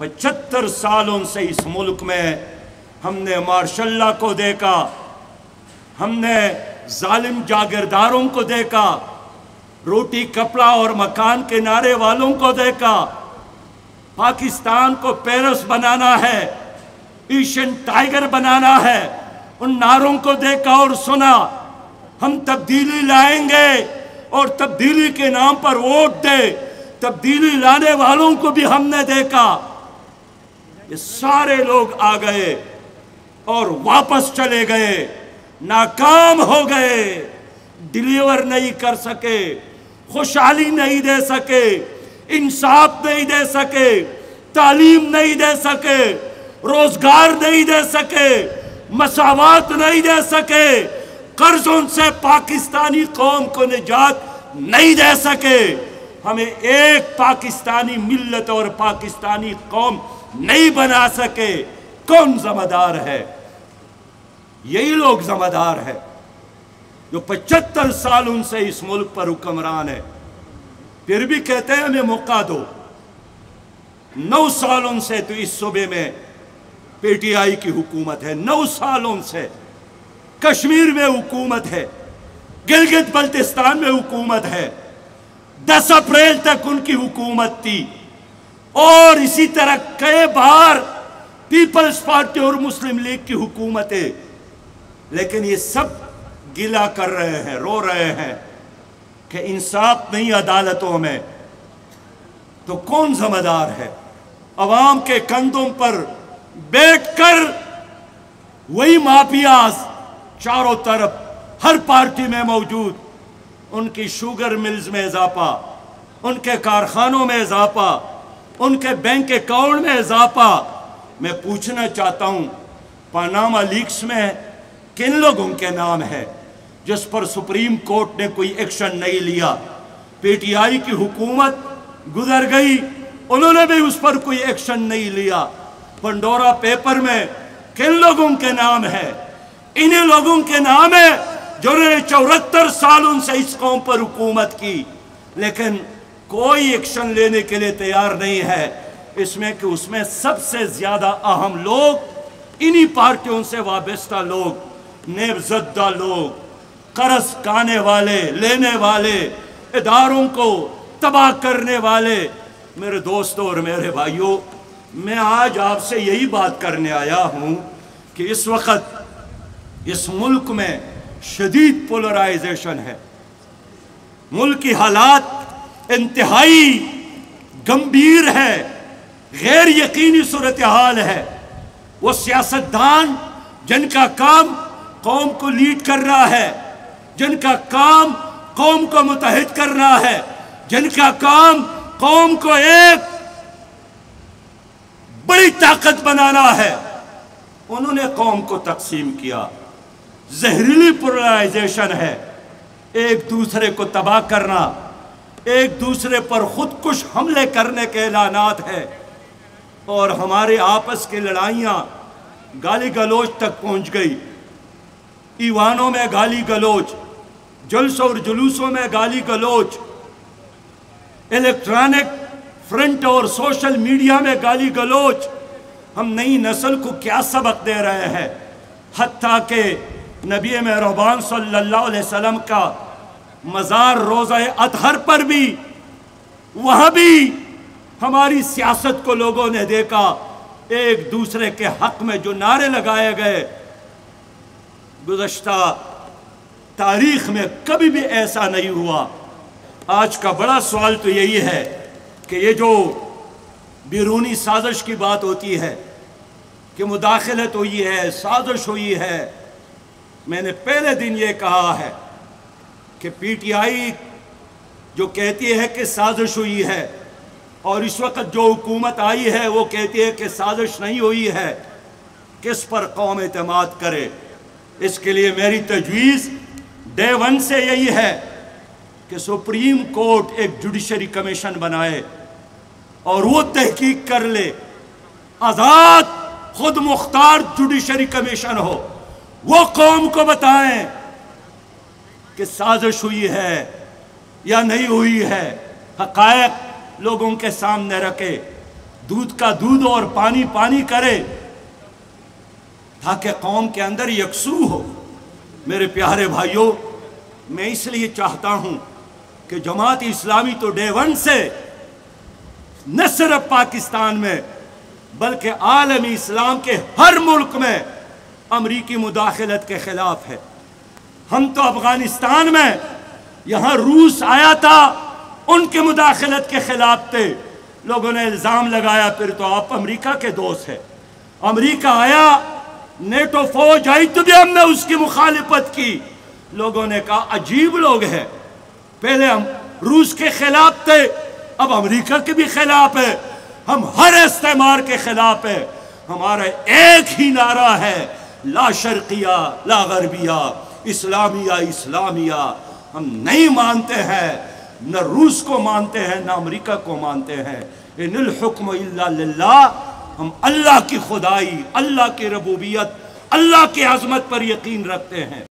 75 सालों से इस मुल्क में हमने मार्शल लॉ को देखा, हमने जालिम जागीरदारों को देखा, रोटी कपड़ा और मकान के नारे वालों को देखा। पाकिस्तान को पेरिस बनाना है, एशियन टाइगर बनाना है, उन नारों को देखा और सुना। हम तब्दीली लाएंगे और तब्दीली के नाम पर वोट दे। तब्दीली लाने वालों को भी हमने देखा। ये सारे लोग आ गए और वापस चले गए, नाकाम हो गए, डिलीवर नहीं कर सके, खुशहाली नहीं दे सके, इंसाफ नहीं दे सके, तालीम नहीं दे सके, रोजगार नहीं दे सके, मसावात नहीं दे सके, कर्जों से पाकिस्तानी कौम को निजात नहीं दे सके। हमें एक पाकिस्तानी मिल्लत और पाकिस्तानी कौम नहीं बना सके। कौन जिम्मेदार है? यही लोग जिम्मेदार है जो 75 सालों से इस मुल्क पर हुक्मरान है। फिर भी कहते हैं हमें मौका दो। 9 सालों से तो इस सूबे में पीटीआई की हुकूमत है। 9 सालों से कश्मीर में हुकूमत है, गिलगित बल्तिस्तान में हुकूमत है। 10 अप्रैल तक उनकी हुकूमत थी और इसी तरह कई बार पीपल्स पार्टी और मुस्लिम लीग की हुकूमतें। लेकिन ये सब गिला कर रहे हैं, रो रहे हैं कि इंसाफ नहीं अदालतों में। तो कौन जिम्मेदार है? अवाम के कंधों पर बैठकर वही माफियाज चारों तरफ हर पार्टी में मौजूद, उनकी शुगर मिल्स में इजाफा, उनके कारखानों में इजाफा, उनके बैंक अकाउंट में इजाफा। मैं पूछना चाहता हूं, पनामा लीक्स में किन लोगों के नाम है जिस पर सुप्रीम कोर्ट ने कोई एक्शन नहीं लिया? पीटीआई की हुकूमत गुजर गई, उन्होंने भी उस पर कोई एक्शन नहीं लिया। पंडोरा पेपर में किन लोगों के नाम है? इन्हीं लोगों के नाम है जिन्होंने 74 सालों से इस कौम पर हुकूमत की, लेकिन कोई एक्शन लेने के लिए तैयार नहीं है। इसमें कि उसमें सबसे ज्यादा अहम लोग इन्हीं पार्टियों से वाबस्ता लोग, नेबजद्दा लोग, कर्ज खाने वाले, लेने वाले, इदारों को तबाह करने वाले। मेरे दोस्तों और मेरे भाइयों, मैं आज आपसे यही बात करने आया हूं कि इस वक्त इस मुल्क में शदीद पोलराइजेशन है। मुल्क की हालात इंतहाई गंभीर है, गैर यकीनी सूरत हाल है। वो सियासतदान जिनका काम कौम को लीड करना है, जिनका काम कौम को मुत्तहिद करना है, जिनका काम कौम को एक बड़ी ताकत बनाना है, उन्होंने कौम को तकसीम किया। जहरीली पोलराइजेशन है, एक दूसरे को तबाह करना, एक दूसरे पर खुदकुश हमले करने के ऐलानात है और हमारे आपस की लड़ाइयाँ गाली गलोच तक पहुँच गई। ईवानों में गाली गलोच, जलसों और जुलूसों में गाली गलोच, इलेक्ट्रॉनिक फ्रंट और सोशल मीडिया में गाली गलोच। हम नई नस्ल को क्या सबक दे रहे हैं? हत्ता के नबी मेहरबान सल्लल्लाहु अलैहि वसल्लम का मज़ार रोज़ा अतहर पर भी, वहाँ भी हमारी सियासत को लोगों ने देखा। एक दूसरे के हक में जो नारे लगाए गए, गुज़श्ता तारीख में कभी भी ऐसा नहीं हुआ। आज का बड़ा सवाल तो यही है कि ये जो बैरूनी साजिश की बात होती है कि मुदाखलत हुई है, साजिश हुई है, मैंने पहले दिन ये कहा है कि पीटीआई जो कहती है कि साजिश हुई है और इस वक्त जो हुकूमत आई है वो कहती है कि साजिश नहीं हुई है, किस पर कौम एतमाद करे? इसके लिए मेरी तजवीज़ डे वन से यही है कि सुप्रीम कोर्ट एक जुडिशरी कमीशन बनाए और वो तहकीक कर ले, आज़ाद खुद मुख्तार जुडिशरी कमीशन हो, वो कौम को बताएं कि साजिश हुई है या नहीं हुई है, हक़ायक़ लोगों के सामने रखे। دودھ کا دودھ اور پانی پانی کرے تاکہ قوم کے اندر یکسو ہو۔ میرے پیارے بھائیوں، میں اس لیے چاہتا ہوں کہ جماعت اسلامی تو ڈے ون سے نہ صرف پاکستان میں بلکہ عالم اسلام کے ہر ملک میں امریکی مداخلت کے خلاف ہے۔ ہم تو افغانستان میں یہاں روس آیا تھا، ان کے مداخلت کے خلاف تھے، لوگوں نے الزام لگایا پھر تو آپ امریکہ کے دوست ہیں۔ امریکہ آیا، نیٹو فوج آئی تو بھی ہم نے اس کی مخالفت کی، لوگوں نے کہا عجیب لوگ ہیں، پہلے ہم روس کے خلاف تھے اب امریکہ کے بھی خلاف ہے، ہم ہر استعمار کے خلاف ہے۔ ہمارا ایک ہی نعرہ ہے، لا شرقیہ لا غربیہ، اسلامیہ اسلامیہ۔ ہم نہیں مانتے ہیں، نہ روس کو مانتے ہیں نہ امریکہ کو مانتے ہیں۔ ان الحکم الا للہ، ہم اللہ کی خدائی، اللہ کی ربوبیت، اللہ کی عظمت پر یقین رکھتے ہیں۔